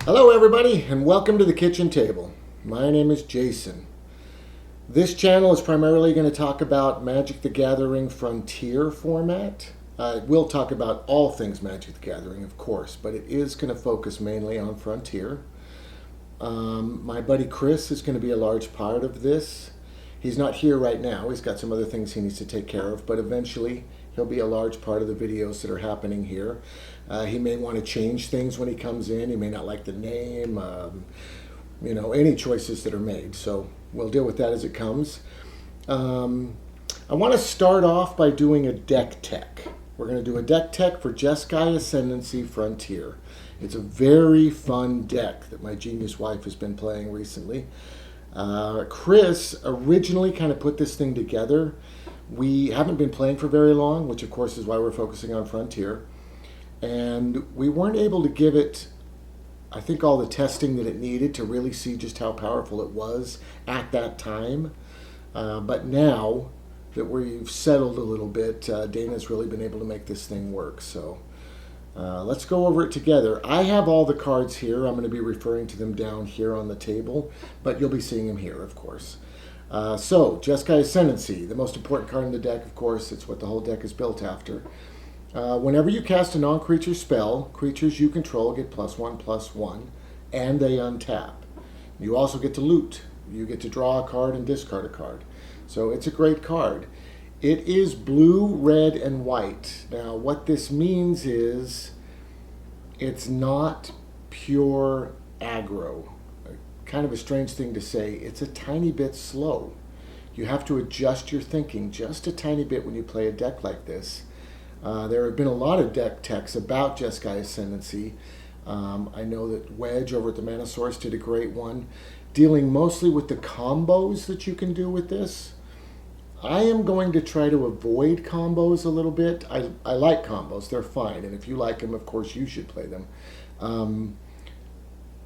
Hello everybody and welcome to the kitchen table. My name is Jason. This channel is primarily going to talk about Magic the Gathering Frontier format. We'll talk about all things Magic the Gathering, of course, but it is going to focus mainly on Frontier. My buddy Chris is going to be a large part of this. He's not here right now. He's got some other things he needs to take care of, but eventually he'll be a large part of the videos that are happening here. He may want to change things when he comes in. He may not like the name, any choices that are made. So we'll deal with that as it comes. I want to start off by doing a deck tech. We're going to do a deck tech for Jeskai Ascendancy Frontier. It's a very fun deck that my genius wife has been playing recently. Chris originally kind of put this thing together. We haven't been playing for very long, which of course is why we're focusing on Frontier. And we weren't able to give it, I think, all the testing that it needed to really see just how powerful it was at that time. But now that we've settled a little bit, Dana's really been able to make this thing work. So let's go over it together. I have all the cards here. I'm going to be referring to them down here on the table, but you'll be seeing them here, of course. So, Jeskai Ascendancy, the most important card in the deck, of course. It's what the whole deck is built after. Whenever you cast a non-creature spell, creatures you control get +1/+1, and they untap. You also get to loot. You get to draw a card and discard a card. So it's a great card. It is blue, red, and white. Now, what this means is it's not pure aggro. Kind of a strange thing to say. It's a tiny bit slow. You have to adjust your thinking just a tiny bit when you play a deck like this. There have been a lot of deck techs about Jeskai Ascendancy. I know that Wedge over at the Mana Source did a great one, dealing mostly with the combos that you can do with this. I am going to try to avoid combos a little bit. I like combos. They're fine. And if you like them, of course, you should play them.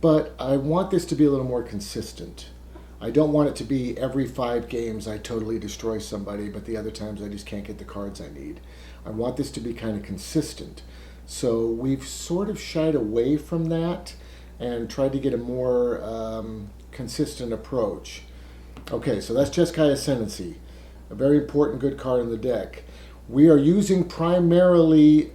But I want this to be a little more consistent. I don't want it to be every 5 games I totally destroy somebody, but the other times I just can't get the cards I need. I want this to be kind of consistent. So we've sort of shied away from that and tried to get a more consistent approach. Okay, so that's Jeskai Ascendancy. A very important good card in the deck. We are using primarily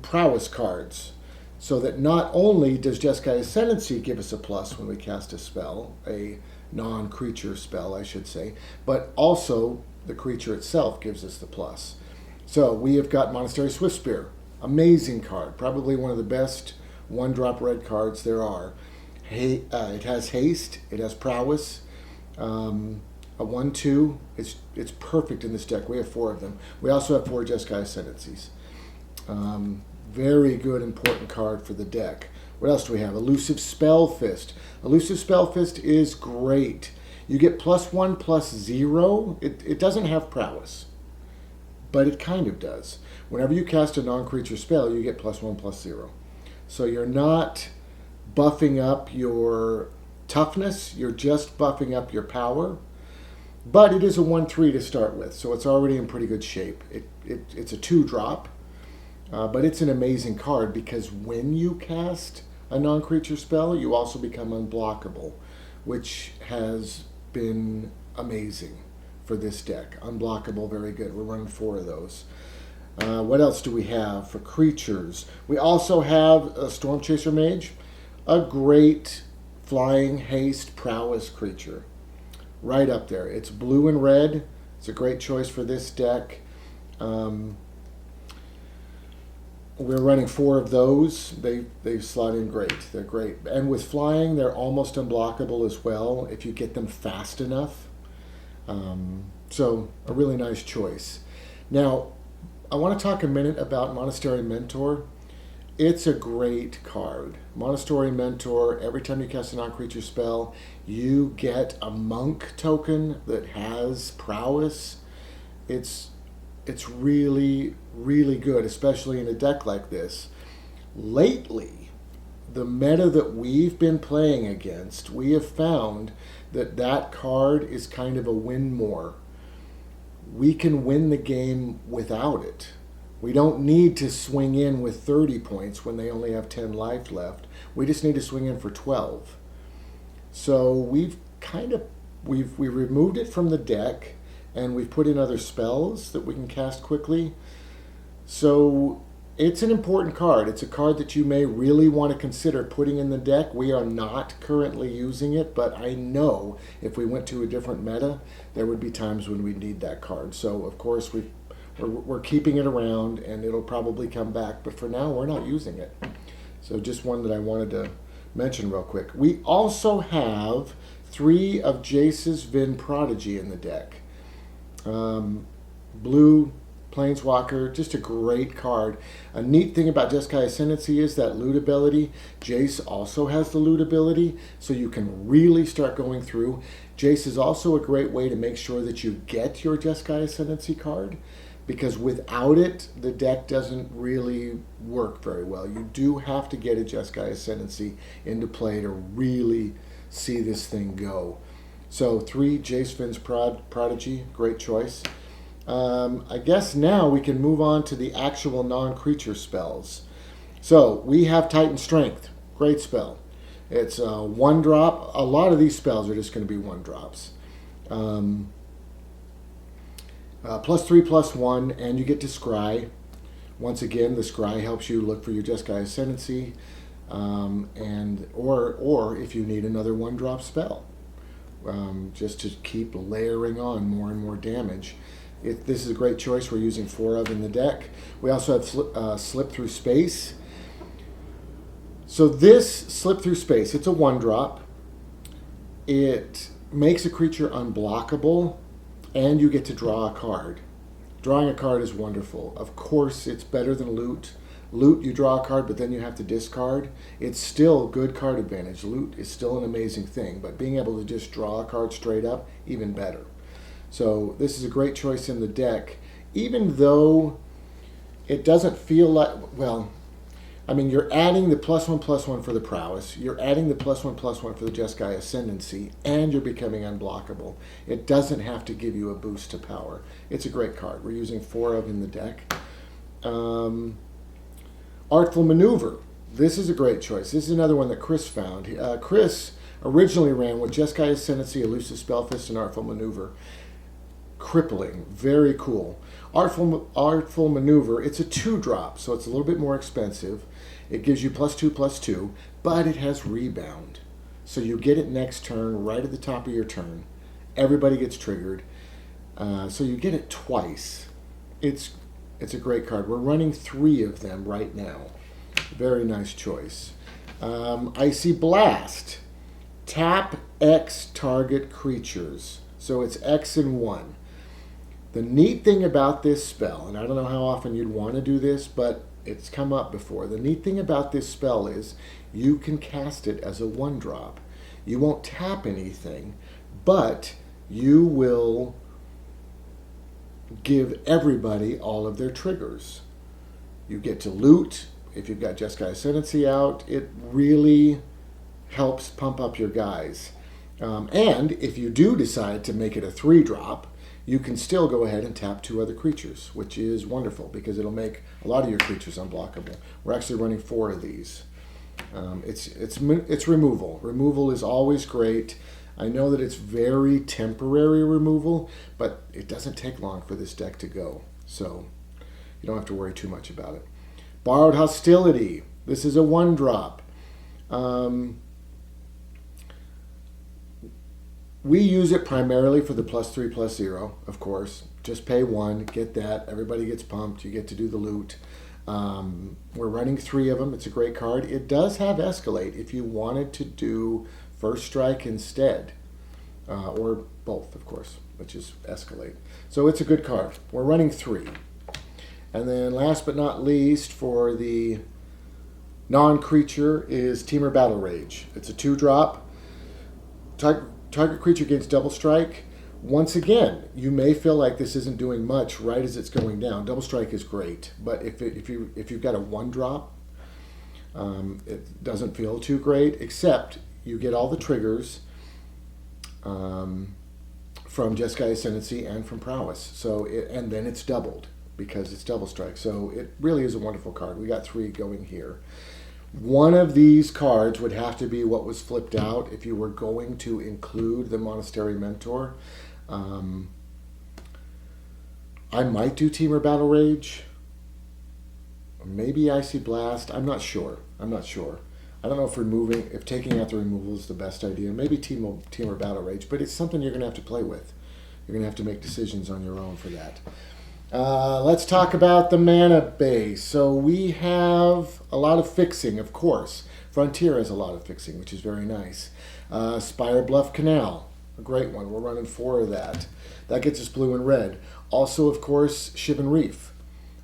prowess cards, so that not only does Jeskai Ascendancy give us a plus when we cast a spell, a non-creature spell, I should say, but also the creature itself gives us the plus. So we have got Monastery Swiftspear. Amazing card. Probably one of the best one-drop red cards there are. It has haste. It has prowess. A 1/2. It's perfect in this deck. We have 4 of them. We also have 4 Jeskai Ascendancies. Very good, important card for the deck. What else do we have? Elusive Spellfist. Elusive Spellfist is great. You get +1/+0. It doesn't have prowess, but it kind of does. Whenever you cast a non-creature spell, you get +1/+0. So you're not buffing up your toughness. You're just buffing up your power. But it is a 1/3 to start with, so it's already in pretty good shape. It's a 2-drop. But it's an amazing card because when you cast a non-creature spell, you also become unblockable, which has been amazing for this deck. Unblockable, very good. We're running 4 of those. What else do we have for creatures? We also have a Stormchaser Mage, a great flying haste prowess creature. Right up there. It's blue and red. It's a great choice for this deck. We're running 4 of those. They slot in great. They're great. And with flying, they're almost unblockable as well if you get them fast enough. So a really nice choice. Now, I want to talk a minute about Monastery Mentor. It's a great card. Monastery Mentor, every time you cast a non-creature spell, you get a monk token that has prowess. It's really, really good, especially in a deck like this. Lately, the meta that we've been playing against, we have found that card is kind of a win more. We can win the game without it. We don't need to swing in with 30 points when they only have 10 life left. We just need to swing in for 12. So we've removed it from the deck, and we've put in other spells that we can cast quickly. So it's an important card. It's a card that you may really want to consider putting in the deck. We are not currently using it, but I know if we went to a different meta, there would be times when we'd need that card. So, of course, we're keeping it around, and it'll probably come back. But for now, we're not using it. So just one that I wanted to mention real quick. We also have 3 of Jace's Vryn Prodigy in the deck. Blue Planeswalker, just a great card. A neat thing about Jeskai Ascendancy is that loot ability. Jace also has the loot ability, so you can really start going through. Jace is also a great way to make sure that you get your Jeskai Ascendancy card, because without it, the deck doesn't really work very well. You do have to get a Jeskai Ascendancy into play to really see this thing go. So 3 Jace Vryn's Prodigy, great choice. I guess now we can move on to the actual non-creature spells. So we have Titan Strength, great spell. It's a 1-drop. A lot of these spells are just going to be 1-drops. +3/+1, and you get to scry. Once again, the scry helps you look for your Jeskai Ascendancy, or if you need another 1-drop spell, just to keep layering on more and more damage. This is a great choice. We're using 4 of in the deck. We also have Slip Through Space. So this Slip Through Space, it's a 1-drop. It makes a creature unblockable, and you get to draw a card. Drawing a card is wonderful. Of course, it's better than loot. Loot, you draw a card, but then you have to discard. It's still good card advantage. Loot is still an amazing thing, but being able to just draw a card straight up, even better. So this is a great choice in the deck, even though it doesn't feel like, well, I mean, you're adding the +1/+1 for the prowess, you're adding the +1/+1 for the Jeskai Ascendancy, and you're becoming unblockable. It doesn't have to give you a boost to power. It's a great card. We're using 4 of in the deck. Artful Maneuver. This is a great choice. This is another one that Chris found. Chris originally ran with Jeskai Ascendancy, Elusive Spellfist, and Artful Maneuver. Crippling. Very cool. Artful Maneuver, it's a 2-drop, so it's a little bit more expensive. It gives you +2/+2, but it has Rebound. So you get it next turn, right at the top of your turn. Everybody gets triggered. So you get it twice. It's a great card. We're running 3 of them right now. Very nice choice. Icy Blast. Tap X target creatures. So it's X and 1. The neat thing about this spell, and I don't know how often you'd want to do this, but it's come up before. The neat thing about this spell is you can cast it as a 1-drop. You won't tap anything, but you will give everybody all of their triggers. You get to loot. If you've got Jeskai Ascendancy out, it really helps pump up your guys. And if you do decide to make it a 3-drop, you can still go ahead and tap 2 other creatures, which is wonderful because it'll make a lot of your creatures unblockable. We're actually running 4 of these. It's removal. Removal is always great. I know that it's very temporary removal, but it doesn't take long for this deck to go, so you don't have to worry too much about it. Borrowed Hostility. This is a 1-drop. We use it primarily for the +3/+0, of course. Just pay 1, get that. Everybody gets pumped. You get to do the loot. We're running 3 of them. It's a great card. It does have Escalate if you wanted to do First Strike instead. Or both, of course, which is Escalate. So it's a good card. We're running 3. And then last but not least, for the non-creature is Temur Battle Rage. It's a 2-drop. Target creature gains double strike. Once again, you may feel like this isn't doing much right as it's going down. Double strike is great, but if you've got a 1-drop, it doesn't feel too great. Except you get all the triggers from Jeskai Ascendancy and from Prowess. And then it's doubled. because it's double strike. So it really is a wonderful card. We got 3 going here. One of these cards would have to be what was flipped out if you were going to include the Monastery Mentor. I might do Temur Battle Rage. Maybe Icy Blast. I'm not sure. I don't know if taking out the removal is the best idea. Maybe Temur Battle Rage, but it's something you're going to have to play with. You're going to have to make decisions on your own for that. Let's talk about the mana base. So we have a lot of fixing, of course. Frontier has a lot of fixing, which is very nice. Spirebluff Canal, a great one. We're running 4 of that. That gets us blue and red. Also, of course, Shivan Reef,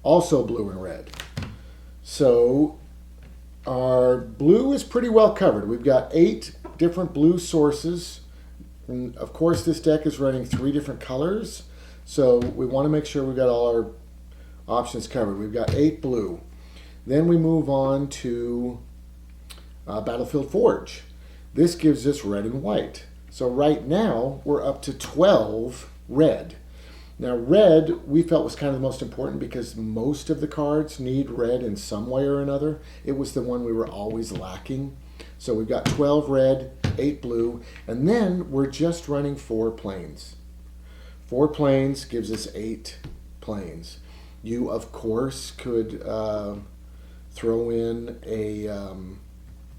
also blue and red. So our blue is pretty well covered. We've got 8 different blue sources. And of course, this deck is running 3 different colors. So we want to make sure we've got all our options covered. We've got 8 blue. Then we move on to Battlefield Forge. This gives us red and white. So right now, we're up to 12 red. Now red, we felt was kind of the most important because most of the cards need red in some way or another. It was the one we were always lacking. So we've got 12 red, 8 blue, and then we're just running 4 plains. 4 plains gives us 8 plains. You, of course, could throw in a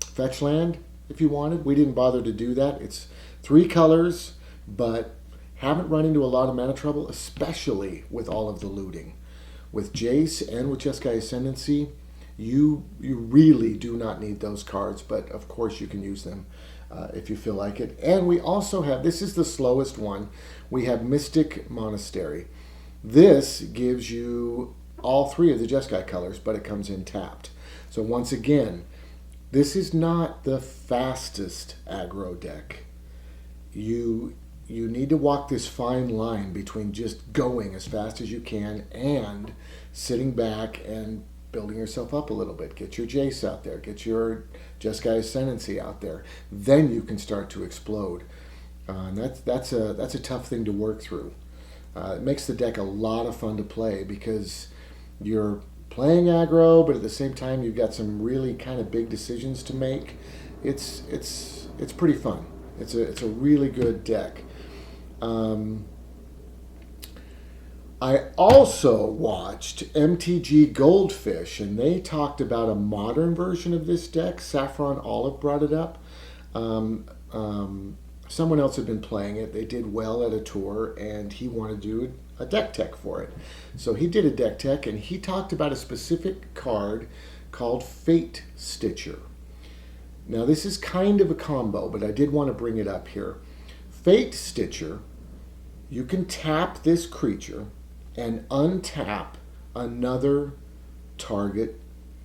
fetch land if you wanted. We didn't bother to do that. It's 3 colors, but haven't run into a lot of mana trouble, especially with all of the looting. With Jace and with Jeskai Ascendancy, you really do not need those cards, but of course you can use them if you feel like it. And we also have, this is the slowest one, we have Mystic Monastery. This gives you all 3 of the Jeskai colors, but it comes in tapped. So once again, this is not the fastest aggro deck. You need to walk this fine line between just going as fast as you can and sitting back and building yourself up a little bit. Get your Jace out there. Get your Jeskai Ascendancy out there. Then you can start to explode. And that's a tough thing to work through. It makes the deck a lot of fun to play because you're playing aggro, but at the same time you've got some really kind of big decisions to make. It's pretty fun. It's a really good deck. I also watched MTG Goldfish, and they talked about a modern version of this deck. Saffron Olive brought it up. Someone else had been playing it. They did well at a tour, and he wanted to do a deck tech for it. So he did a deck tech, and he talked about a specific card called Fate Stitcher. Now, this is kind of a combo, but I did want to bring it up here. Fate Stitcher, you can tap this creature and untap another target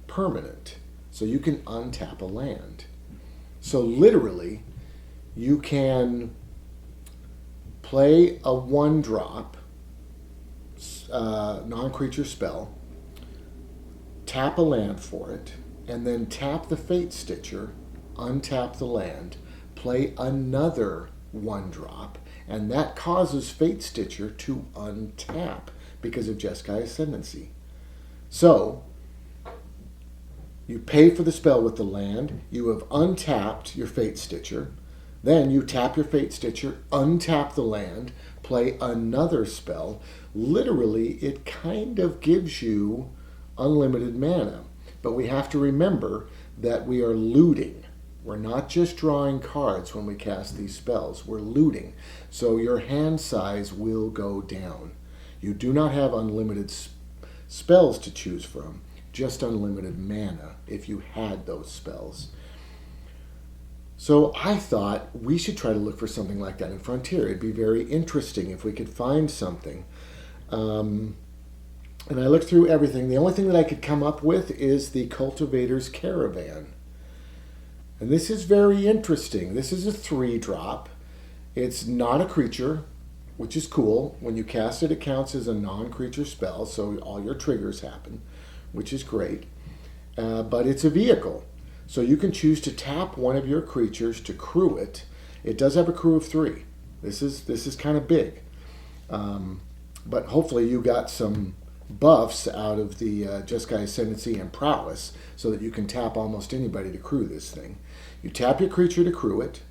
permanent. So you can untap a land. So literally, you can play a 1-drop non-creature spell, tap a land for it, and then tap the Fate Stitcher, untap the land, play another 1-drop, and that causes Fate Stitcher to untap because of Jeskai Ascendancy. So, you pay for the spell with the land, you have untapped your Fate Stitcher, then you tap your Fate Stitcher, untap the land, play another spell. Literally, it kind of gives you unlimited mana. But we have to remember that we are looting. We're not just drawing cards when we cast these spells. We're looting. So your hand size will go down. You do not have unlimited spells to choose from, just unlimited mana if you had those spells. So I thought we should try to look for something like that in Frontier. It'd be very interesting if we could find something. And I looked through everything. The only thing that I could come up with is the Cultivator's Caravan. And this is very interesting. This is a 3-drop. It's not a creature, which is cool. When you cast it, it counts as a non-creature spell, so all your triggers happen, which is great. But it's a vehicle. So you can choose to tap one of your creatures to crew it. It does have a crew of 3. This is kind of big. But hopefully you got some buffs out of the Jeskai Ascendancy and Prowess so that you can tap almost anybody to crew this thing. You tap your creature to crew it.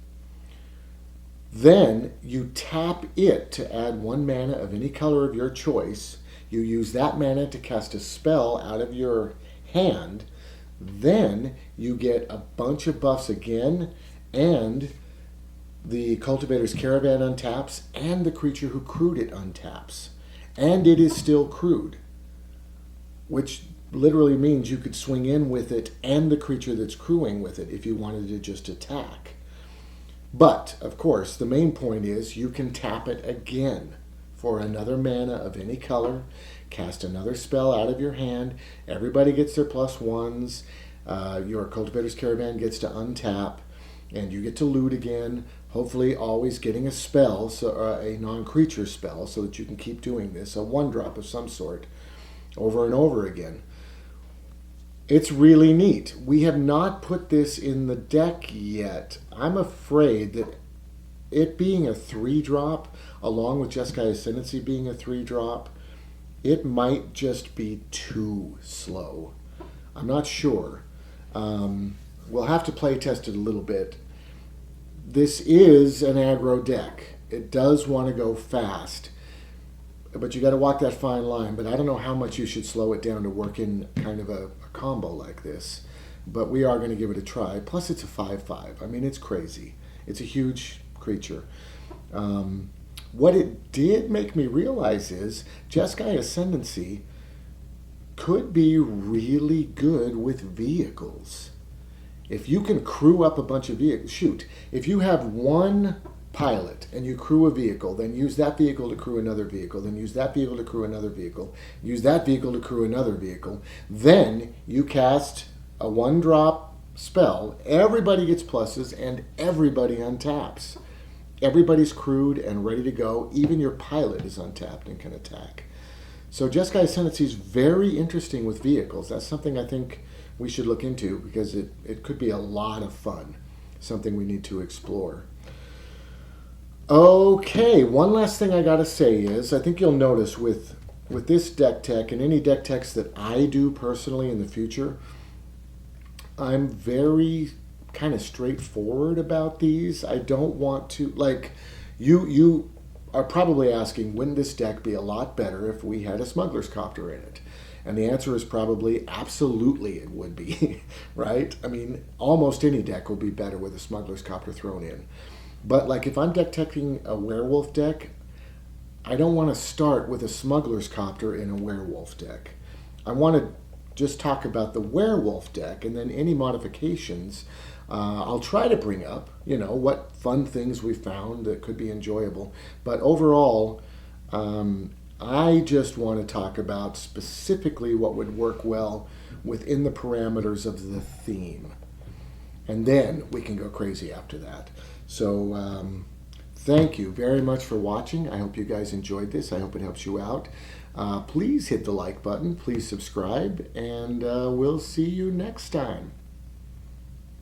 Then you tap it to add 1 mana of any color of your choice. You use that mana to cast a spell out of your hand. Then you get a bunch of buffs again, and the Cultivator's Caravan untaps, and the creature who crewed it untaps. And it is still crewed, which literally means you could swing in with it and the creature that's crewing with it if you wanted to just attack. But, of course, the main point is you can tap it again for another mana of any color, cast another spell out of your hand, everybody gets their +1s, your Cultivator's Caravan gets to untap, and you get to loot again, hopefully always getting a spell, so a non-creature spell, so that you can keep doing this, a 1-drop of some sort, over and over again. It's really neat. We have not put this in the deck yet. I'm afraid that it being a 3-drop, along with Jeskai Ascendancy being a 3-drop, it might just be too slow. I'm not sure. We'll have to play test it a little bit. This is an aggro deck. It does want to go fast, but you got to walk that fine line. But I don't know how much you should slow it down to work in kind of a combo like this. But we are going to give it a try. Plus, it's a 5/5. I mean, it's crazy. It's a huge creature. What it did make me realize is Jeskai Ascendancy could be really good with vehicles. If you can crew up a bunch of vehicles, shoot, if you have 1 pilot and you crew a vehicle, then use that vehicle to crew another vehicle, then use that vehicle to crew another vehicle, use that vehicle to crew another vehicle, then you cast a 1-drop spell, everybody gets pluses and everybody untaps. Everybody's crewed and ready to go. Even your pilot is untapped and can attack. So Jeskai Ascendancy is very interesting with vehicles. That's something I think we should look into because it could be a lot of fun. Something we need to explore. Okay, one last thing I gotta say is, I think you'll notice with this deck tech and any deck techs that I do personally in the future, I'm very kind of straightforward about these. I don't want to, like, you are probably asking, wouldn't this deck be a lot better if we had a Smuggler's Copter in it? And the answer is probably absolutely it would be, right? I mean, almost any deck will be better with a Smuggler's Copter thrown in. But like if I'm deck teching a werewolf deck, I don't want to start with a Smuggler's Copter in a werewolf deck. I want to just talk about the werewolf deck, and then any modifications I'll try to bring up, you know, what fun things we found that could be enjoyable. But overall, I just want to talk about specifically what would work well within the parameters of the theme. And then we can go crazy after that. So thank you very much for watching. I hope you guys enjoyed this. I hope it helps you out. Please hit the like button. Please subscribe. And we'll see you next time.